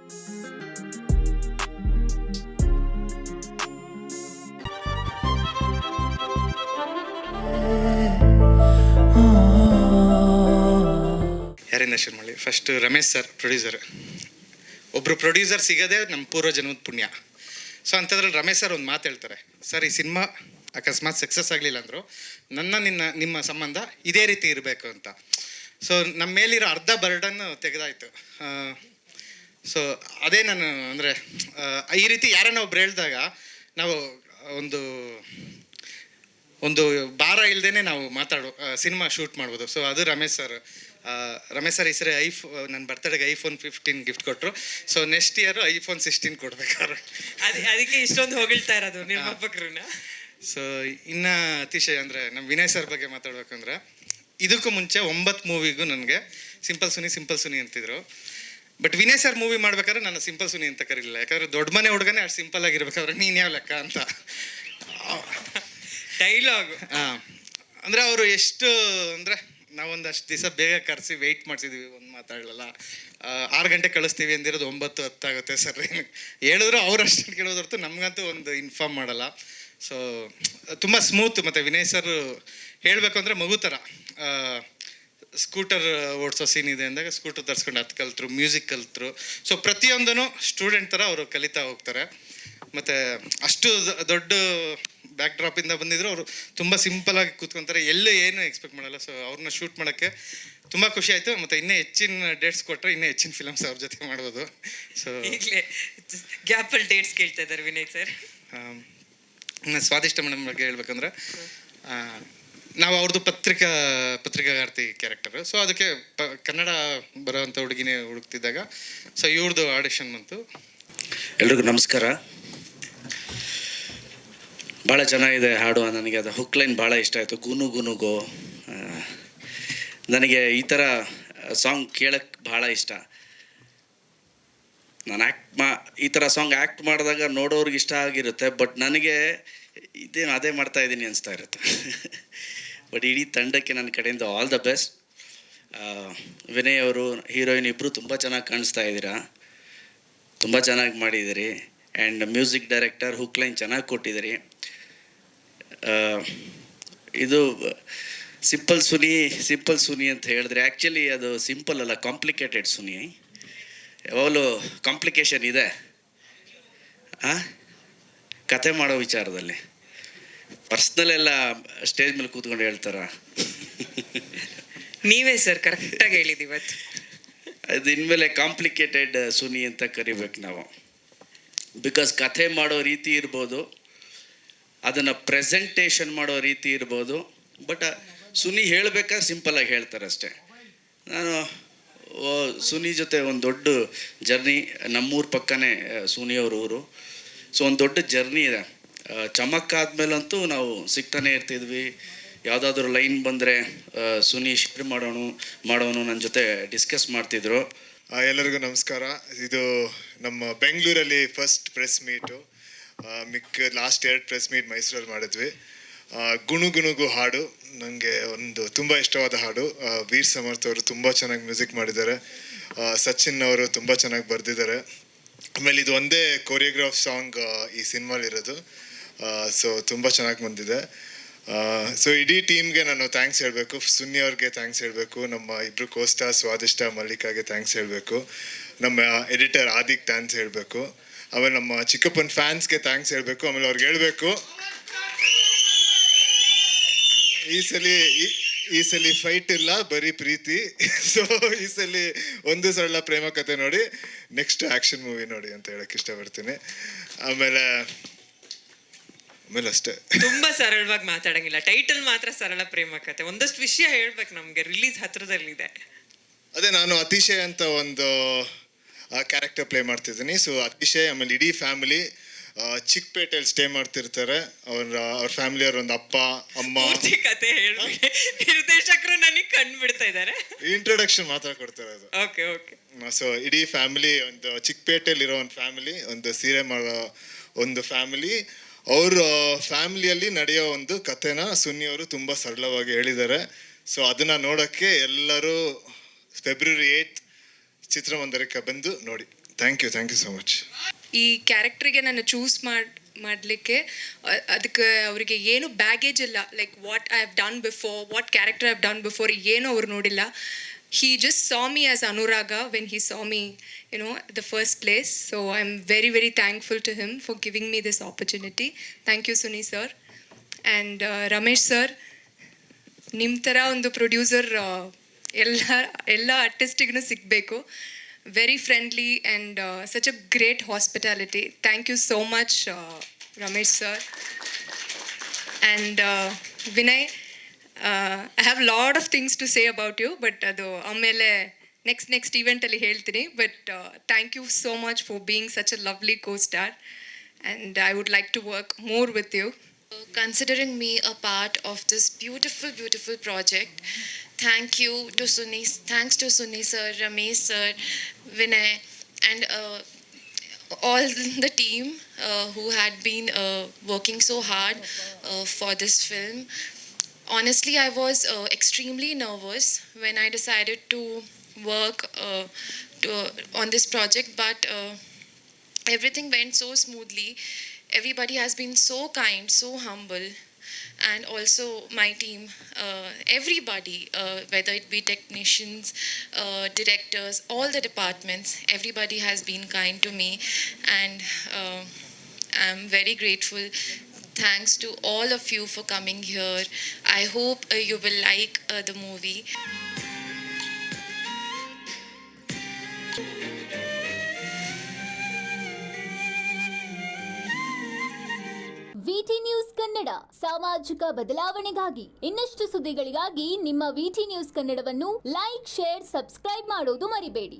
ಯಾರಿಂದ ಶುರು ಮಾಡಲಿ? First Ramesh sir producer. ಒಬ್ಬರು ಪ್ರೊಡ್ಯೂಸರ್ ಸಿಗೋದೇ ನಮ್ಮ ಪೂರ್ವ ಜನ್ಮದ ಪುಣ್ಯ. ಸೊ ಅಂಥದ್ರಲ್ಲಿ ರಮೇಶ್ ಸರ್ ಒಂದು ಮಾತು ಹೇಳ್ತಾರೆ, ಸರ್ ಈ ಸಿನಿಮಾ ಅಕಸ್ಮಾತ್ ಸಕ್ಸಸ್ ಆಗಲಿಲ್ಲ ಅಂದರು ನಿಮ್ಮ ಸಂಬಂಧ ಇದೇ ರೀತಿ ಇರಬೇಕು ಅಂತ. ಸೊ ನಮ್ಮ ಮೇಲಿರೋ ಅರ್ಧ ಬರ್ಡನ್ನು ತೆಗೆದಾಯಿತು. ಸೊ ಅದೇ ನಾನು ಅಂದರೆ ಈ ರೀತಿ ಯಾರನ್ನ ಒಬ್ರು ಹೇಳ್ದಾಗ ನಾವು ಒಂದು ಭಾರ ಇಲ್ಲದೇ ನಾವು ಸಿನಿಮಾ ಶೂಟ್ ಮಾಡ್ಬೋದು. ಸೊ ಅದು ರಮೇಶ್ ಸರ್ ಈ ಸರಿ ನನ್ನ ಬರ್ತಡೆಗೆ iPhone 15 ಗಿಫ್ಟ್ ಕೊಟ್ಟರು. ಸೊ ನೆಕ್ಸ್ಟ್ ಇಯರ್ iPhone 16 ಕೊಡ್ಬೇಕಾದ್ರೆ ಅದಕ್ಕೆ ಇಷ್ಟೊಂದು ಹೊಗಳ್ತಾ ಇರೋದು ನಿರ್ಮಾಪಕರನ್ನ. ಸೊ ಇನ್ನು ಅತಿಶಯ ಅಂದರೆ ನಮ್ಮ ವಿನಯ್ ಸರ್ ಬಗ್ಗೆ ಮಾತಾಡ್ಬೇಕಂದ್ರೆ, ಇದಕ್ಕೂ ಮುಂಚೆ 9 ಮೂವಿಗೂ ನನಗೆ ಸಿಂಪಲ್ ಸುನಿ ಅಂತಿದ್ರು. ಬಟ್ ವಿನಯ್ ಸರ್ ಮೂವಿ ಮಾಡ್ಬೇಕಾದ್ರೆ ನಾನು ಸಿಂಪಲ್ ಸುನಿ ಅಂತ ಕರೀಲಿಲ್ಲ, ಯಾಕಂದರೆ ದೊಡ್ಡ ಮನೆ ಹುಡುಗನೇ ಅಷ್ಟು ಸಿಂಪಲ್ ಆಗಿರ್ಬೇಕಾದ್ರೆ ನೀನು ಯಾವ ಲೆಕ್ಕ ಅಂತ ಡೈಲಾಗ್. ಅಂದರೆ ಅವರು ಎಷ್ಟು ಅಂದರೆ ನಾವೊಂದಷ್ಟು ದಿವಸ ಬೇಗ ಕರೆಸಿ ವೆಯ್ಟ್ ಮಾಡಿಸಿದ್ವಿ, ಒಂದು ಮಾತಾಡಲ್ಲ. 6 ಗಂಟೆ ಕಳಿಸ್ತೀವಿ ಅಂದಿರೋದು 9-10 ಆಗುತ್ತೆ ಸರ್. ಹೇಳಿದ್ರು ಅವ್ರು ಅಷ್ಟು ಕೇಳೋದು ಹೊರತು ನಮಗಂತೂ ಒಂದು ಇನ್ಫಾರ್ಮ್ ಮಾಡಲ್ಲ. ಸೊ ತುಂಬ ಸ್ಮೂತ್. ಮತ್ತು ವಿನಯ್ ಸರ್ ಹೇಳಬೇಕು ಅಂದರೆ ಮಗು ಥರ. ಸ್ಕೂಟರ್ ಓಡಿಸೋ ಸೀನ್ ಇದೆ ಅಂದಾಗ ಸ್ಕೂಟರ್ ತರಿಸ್ಕೊಂಡು ಅದು ಕಲ್ತರು, ಮ್ಯೂಸಿಕ್ ಕಲ್ತರು. ಸೊ ಪ್ರತಿಯೊಂದೂ ಸ್ಟೂಡೆಂಟ್ ಥರ ಅವರು ಕಲಿತಾ ಹೋಗ್ತಾರೆ. ಮತ್ತು ಅಷ್ಟು ದೊಡ್ಡ ಬ್ಯಾಕ್ ಡ್ರಾಪಿಂದ ಬಂದಿದ್ರು. ಅವರು ತುಂಬ ಸಿಂಪಲಾಗಿ ಕೂತ್ಕೊತಾರೆ, ಎಲ್ಲೂ ಏನು ಎಕ್ಸ್ಪೆಕ್ಟ್ ಮಾಡಲ್ಲ. ಸೊ ಅವ್ರನ್ನ ಶೂಟ್ ಮಾಡೋಕ್ಕೆ ತುಂಬ ಖುಷಿ ಆಯಿತು. ಮತ್ತು ಇನ್ನೂ ಹೆಚ್ಚಿನ ಡೇಟ್ಸ್ ಕೊಟ್ಟರೆ ಇನ್ನೂ ಹೆಚ್ಚಿನ ಫಿಲಮ್ಸ್ ಅವ್ರ ಜೊತೆ ಮಾಡ್ಬೋದು. ಸೊ ಈಗಲೇ ಗ್ಯಾಪಲ್ಲಿ ಡೇಟ್ಸ್ ಕೇಳ್ತಾ ಇದ್ದಾರೆ ವಿನಯ್ ಸರ್. ಸ್ವಾದಿಷ್ಟ ಮೇಡಮ್ ಬಗ್ಗೆ ಹೇಳ್ಬೇಕಂದ್ರೆ, ನಾವು ಅವ್ರದ್ದು ಪತ್ರಿಕಾಗಾರ್ತಿ ಕ್ಯಾರೆಕ್ಟರು. ಸೊ ಅದಕ್ಕೆ ಕನ್ನಡ ಬರೋವಂಥ ಹುಡುಗಿನೇ ಹುಡುಕ್ತಿದ್ದಾಗ ಸೊ ಇವ್ರದ್ದು ಆಡಿಷನ್ ಬಂತು. ಎಲ್ರಿಗೂ ನಮಸ್ಕಾರ. ಭಾಳ ಚೆನ್ನಾಗಿದೆ ಹಾಡು. ನನಗೆ ಅದು ಹುಕ್ ಲೈನ್ ಭಾಳ ಇಷ್ಟ ಆಯಿತು. ಗುನುಗೋ. ನನಗೆ ಈ ಥರ ಸಾಂಗ್ ಕೇಳಕ್ಕೆ ಭಾಳ ಇಷ್ಟ. ನಾನು ಈ ಥರ ಸಾಂಗ್ ಆ್ಯಕ್ಟ್ ಮಾಡಿದಾಗ ನೋಡೋರ್ಗೆ ಇಷ್ಟ ಆಗಿರುತ್ತೆ, ಬಟ್ ನನಗೆ ಅದೇ ಮಾಡ್ತಾಯಿದ್ದೀನಿ ಅನಿಸ್ತಾ ಇರುತ್ತೆ. ಬಟ್ ಇಡೀ ತಂಡಕ್ಕೆ ನನ್ನ ಕಡೆಯಿಂದ ಆಲ್ ದ ಬೆಸ್ಟ್. ವಿನಯ್ ಅವರು, ಹೀರೋಯಿನ್ ಇಬ್ಬರು ತುಂಬ ಚೆನ್ನಾಗಿ ಕಾಣಿಸ್ತಾ ಇದ್ದೀರಾ, ತುಂಬ ಚೆನ್ನಾಗಿ ಮಾಡಿದ್ದೀರಿ. And music director hook line ಚೆನ್ನಾಗಿ ಕೊಟ್ಟಿದ್ದೀರಿ. ಇದು ಸಿಂಪಲ್ ಸುನಿ ಅಂತ ಹೇಳಿದ್ರೆ ಆ್ಯಕ್ಚುಲಿ ಅದು ಸಿಂಪಲ್ ಅಲ್ಲ, ಕಾಂಪ್ಲಿಕೇಟೆಡ್ ಸುನಿ. ಯಾವಾಗಲೂ ಕಾಂಪ್ಲಿಕೇಶನ್ ಇದೆ ಕತೆ ಮಾಡೋ ವಿಚಾರದಲ್ಲಿ. ಪರ್ಸ್ನಲ್ ಎಲ್ಲ ಸ್ಟೇಜ್ ಮೇಲೆ ಕೂತ್ಕೊಂಡು ಹೇಳ್ತಾರ. ನೀವೇ ಸರ್ ಕರೆಕ್ಟಾಗಿ ಹೇಳಿದ್ದು ಇವತ್ತು. ಅದು ಇನ್ಮೇಲೆ ಕಾಂಪ್ಲಿಕೇಟೆಡ್ ಸುನಿ ಅಂತ ಕರಿಬೇಕು ನಾವು. ಬಿಕಾಸ್ ಕಥೆ ಮಾಡೋ ರೀತಿ ಇರ್ಬೋದು, ಅದನ್ನು ಪ್ರೆಸೆಂಟೇಷನ್ ಮಾಡೋ ರೀತಿ ಇರ್ಬೋದು. ಬಟ್ ಸುನಿ ಹೇಳಬೇಕಾದ್ರೆ ಸಿಂಪಲಾಗಿ ಹೇಳ್ತಾರೆ ಅಷ್ಟೇ. ನಾನು ಸುನಿ ಜೊತೆ ಒಂದು ದೊಡ್ಡ ಜರ್ನಿ, ನಮ್ಮೂರ ಪಕ್ಕನೇ ಸುನಿಯವ್ರ ಊರು. ಸೊ ಒಂದು ದೊಡ್ಡ ಜರ್ನಿ ಇದೆ. ಚಮಕ್ಕಾದ್ಮೇಲಂತೂ ನಾವು ಸಿಗ್ತಾನೆ ಇರ್ತಿದ್ವಿ. ಯಾವುದಾದ್ರೂ ಲೈನ್ ಬಂದರೆ ಸುನಿ ಶೇರ್ ಮಾಡೋನು ನನ್ನ ಜೊತೆ ಡಿಸ್ಕಸ್ ಮಾಡ್ತಿದ್ರು. ಎಲ್ಲರಿಗೂ ನಮಸ್ಕಾರ. ಇದು ನಮ್ಮ ಬೆಂಗಳೂರಲ್ಲಿ first press meet. Last 2 press meet ಮೈಸೂರಲ್ಲಿ ಮಾಡಿದ್ವಿ. ಗುನುಗು ಹಾಡು ನನಗೆ ಒಂದು ತುಂಬ ಇಷ್ಟವಾದ ಹಾಡು. ವೀರ್ ಸಮರ್ಥ್ ಅವರು ತುಂಬ ಚೆನ್ನಾಗಿ ಮ್ಯೂಸಿಕ್ ಮಾಡಿದ್ದಾರೆ. ಸಚಿನ್ ಅವರು ತುಂಬ ಚೆನ್ನಾಗಿ ಬರೆದಿದ್ದಾರೆ. ಆಮೇಲೆ ಇದು ಒಂದೇ ಕೊರಿಯೋಗ್ರಾಫ್ ಸಾಂಗ್ ಈ ಸಿನಿಮಾಲಿರೋದು. ಸೊ ತುಂಬ ಚೆನ್ನಾಗಿ ಬಂದಿದೆ. ಸೊ ಇಡೀ ಟೀಮ್ಗೆ ನಾನು ಥ್ಯಾಂಕ್ಸ್ ಹೇಳಬೇಕು. ಸುನಿ ಅವ್ರಿಗೆ ಥ್ಯಾಂಕ್ಸ್ ಹೇಳಬೇಕು. ನಮ್ಮ ಇಬ್ಬರು ಕೋಸ್ಟಾ ಸ್ವಾದಿಷ್ಟ ಮಲ್ಲಿಕಾಗೆ ಥ್ಯಾಂಕ್ಸ್ ಹೇಳಬೇಕು. ನಮ್ಮ ಎಡಿಟರ್ ಆದಿಕ್ ಥ್ಯಾಂಕ್ಸ್ ಹೇಳಬೇಕು. ಆಮೇಲೆ ನಮ್ಮ ಚಿಕ್ಕಪ್ಪನ ಫ್ಯಾನ್ಸ್ಗೆ ಥ್ಯಾಂಕ್ಸ್ ಹೇಳಬೇಕು. ಆಮೇಲೆ ಅವ್ರಿಗೆ ಹೇಳಬೇಕು, ಈ ಸಲ ಫೈಟ್ ಇಲ್ಲ, ಬರೀ ಪ್ರೀತಿ. ಸೊ ಈ ಸಲ ಒಂದು ಸರಳ ಪ್ರೇಮ ಕಥೆ ನೋಡಿ, ನೆಕ್ಸ್ಟ್ ಆ್ಯಕ್ಷನ್ ಮೂವಿ ನೋಡಿ ಅಂತ ಹೇಳಕ್ಕೆ ಇಷ್ಟಪಡ್ತೀನಿ. ಆಮೇಲೆ ಅಷ್ಟೇ. ತುಂಬಾ ಸರಳವಾಗಿ ಮಾತಾಡಂಗಿಲ್ಲ, ಟೈಟಲ್ ಮಾತ್ರ ಸರಳ ಪ್ರೇಮ ಕಥೆ. ಒಂದಷ್ಟು ವಿಷಯ ಹೇಳ್ಬೇಕು, ನಮ್ಗೆ ರಿಲೀಸ್ ಹತ್ರದಲ್ಲಿದೆ. ಅದೇ ನಾನು ಅತಿಶಯ ಅಂತ ಒಂದು ಕ್ಯಾರೆಕ್ಟರ್ ಪ್ಲೇ ಮಾಡ್ತಿದ್ದೀನಿ. ಸೊ ಅತಿಶಯ್ ಆಮೇಲೆ ಇಡೀ ಫ್ಯಾಮಿಲಿ ಚಿಕ್ಕಪೇಟೆಯಲ್ಲಿ ಸ್ಟೇ ಮಾಡ್ತಿರ್ತಾರೆ. ಅವ್ರ ಫ್ಯಾಮಿಲಿಯವ್ರ ಒಂದು ಅಪ್ಪ ಅಮ್ಮ. ಕತೆ ಹೇಳ್ಬೇಕು, ನಿರ್ದೇಶಕರು ನನಗೆ ಕಂಡುಬಿಡ್ತಾ ಇದ್ದಾರೆ. ಇಂಟ್ರೊಡಕ್ಷನ್ ಮಾತ್ರ ಕೊಡ್ತಾರೆ ಅದು. ಓಕೆ. ಸೊ ಇಡೀ ಫ್ಯಾಮಿಲಿ ಒಂದು ಚಿಕ್ಕಪೇಟೆಯಲ್ಲಿರೋ ಒಂದು ಫ್ಯಾಮಿಲಿ, ಒಂದು ಸೀರೆ ಮಾಡೋ ಒಂದು ಫ್ಯಾಮಿಲಿ, ಅವ್ರ ಫ್ಯಾಮಿಲಿಯಲ್ಲಿ ನಡೆಯೋ ಒಂದು ಕಥೆನ ಸುನಿ ಅವರು ತುಂಬ ಸರಳವಾಗಿ ಹೇಳಿದ್ದಾರೆ. ಸೊ ಅದನ್ನು ನೋಡೋಕ್ಕೆ ಎಲ್ಲರೂ February 8 ಚಿತ್ರಮಂದಿರಕ್ಕೆ ಬಂದು ನೋಡಿ. Thank you so much. ಈ ಕ್ಯಾರೆಕ್ಟ್ರಿಗೆ ನಾನು ಚೂಸ್ ಮಾಡಲಿಕ್ಕೆ ಅದಕ್ಕೆ ಅವರಿಗೆ ಏನು ಬ್ಯಾಗೇಜ್ ಇಲ್ಲ. Like what I have done before, what character I have done before ಏನೂ ಅವ್ರು ನೋಡಿಲ್ಲ. He just saw me as Anuraga when he saw me, the first place. So I'm very, very thankful to him for giving me this opportunity. Thank you, Suni sir. And Ramesh sir, ನಿಮ್ಮ ಥರ ಒಂದು producer ಎಲ್ಲ ಆರ್ಟಿಸ್ಟಿಗೂ ಸಿಗಬೇಕು. Very friendly and such a great hospitality. Thank you so much Ramesh sir. And Vinay, I have lot of things to say about you, but ಅದು ಆಮೇಲೆ next ಈವೆಂಟಲ್ಲಿ ಹೇಳ್ತೀನಿ. But thank you so much for being such a lovely co star, and I would like to work more with you. Considering me a part of this beautiful project. Thank you to Suni. Thanks to Suni sir, Ramesh sir, Vinay, and all the team who had been working so hard for this film. Honestly, I was extremely nervous when I decided to work on this project, but everything went so smoothly. Everybody has been so kind, so humble, and also my team, everybody, whether it be technicians, directors, all the departments, everybody has been kind to me, and I'm very grateful. Thanks to all of you for coming here. I hope you will like the movie. VT news Kannada, ಸಾಮಾಜಿಕ ಬದಲಾವಣೆಗಾಗಿ. ಇನ್ನಷ್ಟು ಸುದ್ದಿಗಳಿಗಾಗಿ ನಿಮ್ಮ VT news ಕನ್ನಡವನ್ನು like, share, subscribe ಮಾಡೋದು ಮರಿಬೇಡಿ.